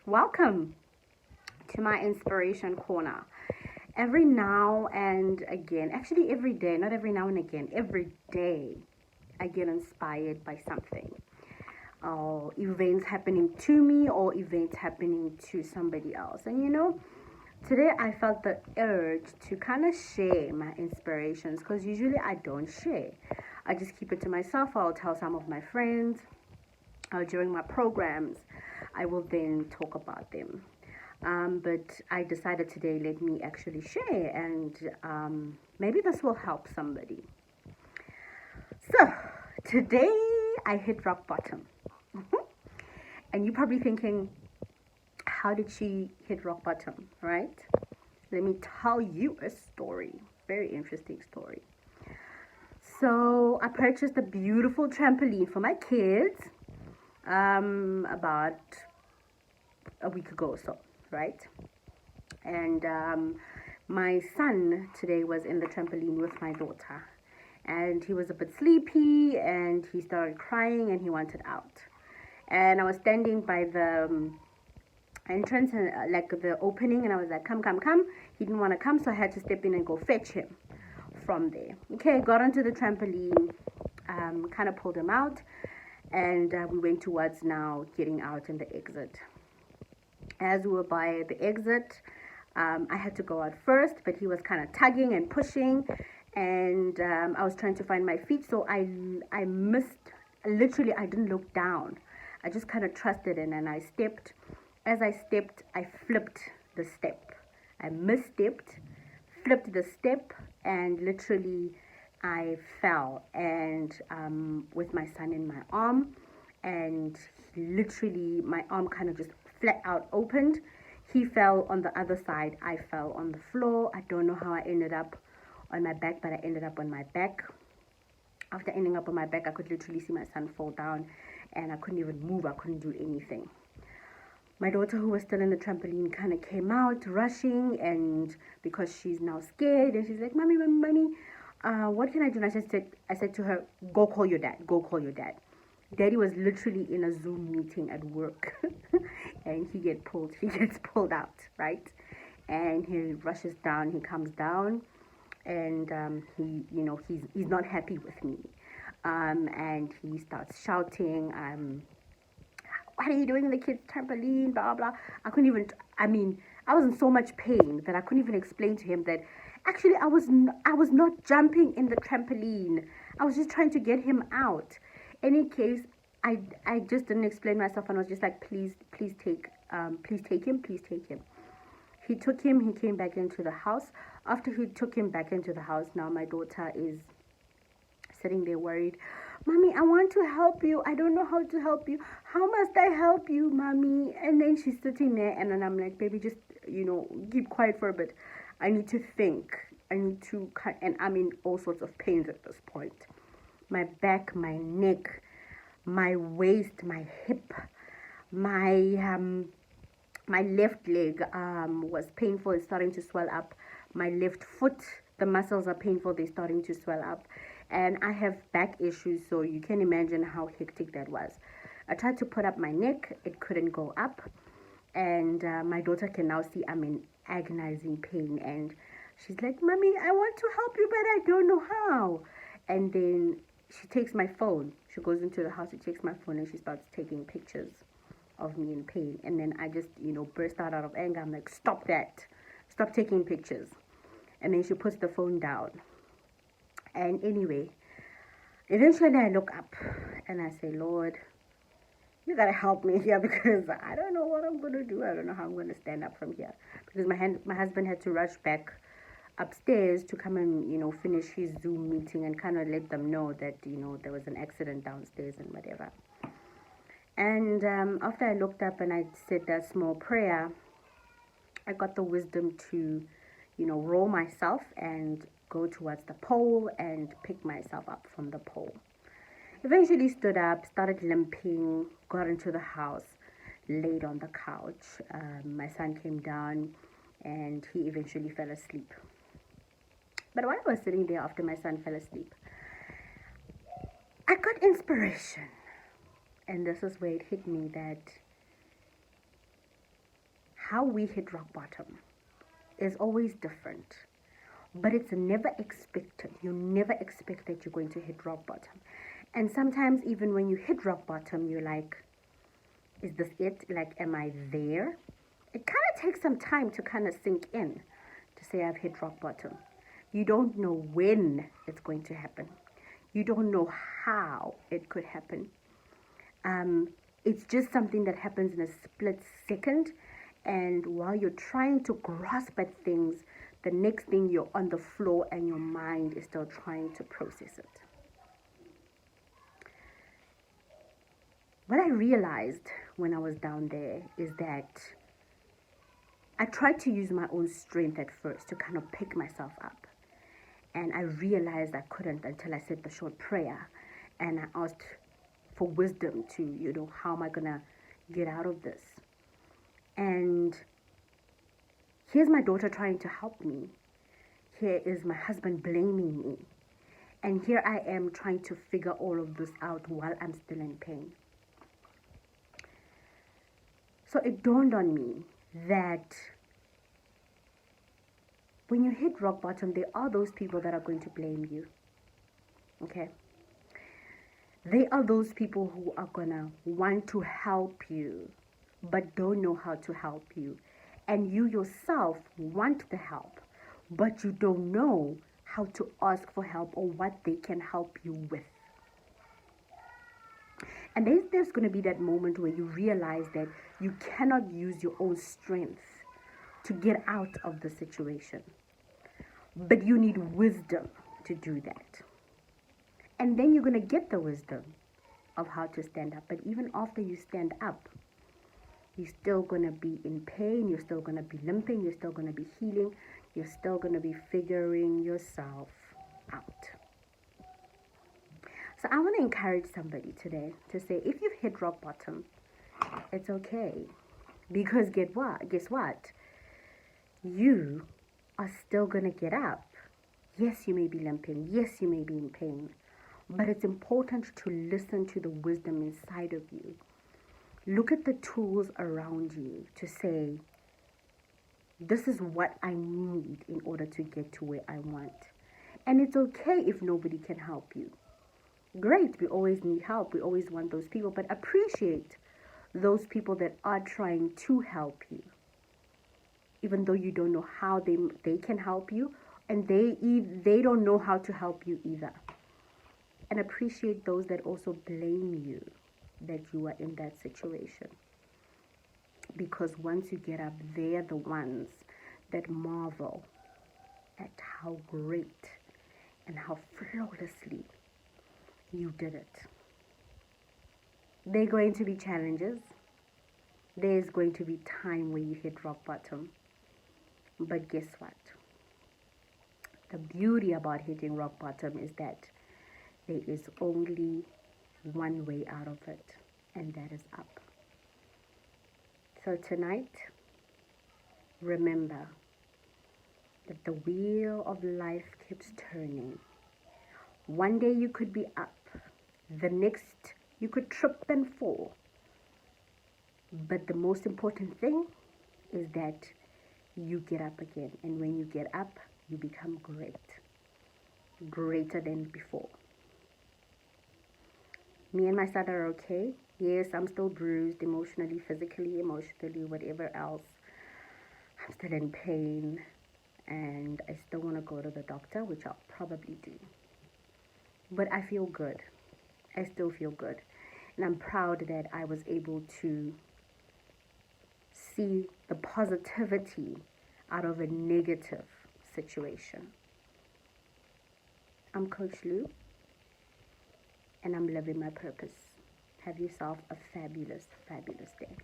Welcome to my inspiration corner. Every now and again, actually every day, not every now and again, every day, I get inspired by something. Or events happening to me or events happening to somebody else. And today I felt the urge to kind of share my inspirations because usually I don't share. I just keep it to myself. I'll tell some of my friends during my programs. I will then talk about them. But I decided today, let me actually share, and maybe this will help somebody. So, today I hit rock bottom. And you're probably thinking, how did she hit rock bottom, right? Let me tell you a story. Very interesting story. So, I purchased a beautiful trampoline for my kids about a week ago or so, right? And my son today was in the trampoline with my daughter, and he was a bit sleepy and he started crying and he wanted out. And I was standing by the entrance and like the opening, and I was like, come, come, come. He didn't want to come, so I had to step in and go fetch him from there. Okay, got onto the trampoline, kind of pulled him out, and we went towards now getting out in the exit. As we were by the exit, I had to go out first, but he was kind of tugging and pushing, and I was trying to find my feet, so I missed. Literally, I didn't look down. I just kind of trusted in, and I stepped. As I stepped, I flipped the step. I misstepped, flipped the step, and literally I fell, and with my son in my arm, and literally my arm kind of just flat out opened. He fell on the other side. I fell on the floor. I don't know how I ended up on my back, but I ended up on my back. After ending up on my back, I could literally see my son fall down, and I couldn't even move. I couldn't do anything. My daughter, who was still in the trampoline, kind of came out rushing, and because she's now scared, and she's like, mommy, mommy, mommy, what can I do? And I said to her, go call your dad. Go call your dad. Daddy was literally in a Zoom meeting at work, and he gets pulled out, right? And he rushes down. He comes down, and he's not happy with me, and he starts shouting, what are you doing in the kids' trampoline? Blah blah. I was in so much pain that I couldn't even explain to him that actually I was not jumping in the trampoline. I was just trying to get him out. Any case, I just didn't explain myself, and I was just like, please take him. He took him. He came back into the house. After he took him back into the house, now my daughter is sitting there worried. Mommy, I want to help you. I don't know how to help you. How must I help you, mommy? And then she's sitting there, and then I'm like, baby, just, keep quiet for a bit. I need to think. And I'm in all sorts of pains at this point. My back, my neck, my waist, my hip, my left leg was painful. It's starting to swell up. My left foot, the muscles are painful. They're starting to swell up. And I have back issues, so you can imagine how hectic that was. I tried to put up my neck. It couldn't go up. And my daughter can now see I'm in agonizing pain. And she's like, Mommy, I want to help you, but I don't know how. And then she takes my phone. She goes into the house, she takes my phone, and she starts taking pictures of me in pain. And then I just, burst out of anger. I'm like, stop that. Stop taking pictures. And then she puts the phone down. And anyway, eventually I look up and I say, Lord, you gotta help me here because I don't know what I'm gonna do. I don't know how I'm gonna stand up from here. Because my husband had to rush back upstairs to come and, finish his Zoom meeting and kind of let them know that, there was an accident downstairs and whatever. And after I looked up and I said that small prayer, I got the wisdom to, roll myself and go towards the pole and pick myself up from the pole. Eventually stood up, started limping, got into the house, laid on the couch. My son came down and he eventually fell asleep. But while I was sitting there after my son fell asleep, I got inspiration. And this is where it hit me that how we hit rock bottom is always different, but it's never expected. You never expect that you're going to hit rock bottom. And sometimes even when you hit rock bottom, you're like, is this it? Like, am I there? It kind of takes some time to kind of sink in, to say I've hit rock bottom. You don't know when it's going to happen. You don't know how it could happen. It's just something that happens in a split second. And while you're trying to grasp at things, the next thing you're on the floor and your mind is still trying to process it. What I realized when I was down there is that I tried to use my own strength at first to kind of pick myself up. And I realized I couldn't until I said the short prayer. And I asked for wisdom to, how am I going to get out of this? And here's my daughter trying to help me. Here is my husband blaming me. And here I am trying to figure all of this out while I'm still in pain. So it dawned on me that when you hit rock bottom, there are those people that are going to blame you. Okay? They are those people who are going to want to help you, but don't know how to help you. And you yourself want the help, but you don't know how to ask for help or what they can help you with. And there's going to be that moment where you realize that you cannot use your own strength to get out of the situation. But you need wisdom to do that. And then you're going to get the wisdom of how to stand up. But even after you stand up, you're still going to be in pain. You're still going to be limping. You're still going to be healing. You're still going to be figuring yourself out. So I want to encourage somebody today to say, if you've hit rock bottom, it's okay. Because guess what? You are still going to get up. Yes, you may be limping. Yes, you may be in pain. But it's important to listen to the wisdom inside of you. Look at the tools around you to say, this is what I need in order to get to where I want. And it's okay if nobody can help you. Great, we always need help. We always want those people. But appreciate those people that are trying to help you. Even though you don't know how they can help you. And they don't know how to help you either. And appreciate those that also blame you that you are in that situation. Because once you get up, they're the ones that marvel at how great and how flawlessly you did it. There are going to be challenges. There's going to be time where you hit rock bottom. But guess what? The beauty about hitting rock bottom is that there is only one way out of it, and that is up. So tonight, remember that the wheel of life keeps turning. One day you could be up, the next you could trip and fall. But the most important thing is that you get up again, and when you get up, you become greater than before. Me and my son are okay. Yes, I'm still bruised emotionally, physically, whatever else. I'm still in pain, and I still want to go to the doctor, which I'll probably do. But I feel good. I still feel good. And I'm proud that I was able to see the positivity out of a negative situation. I'm Coach Lou, and I'm living my purpose. Have yourself a fabulous, fabulous day.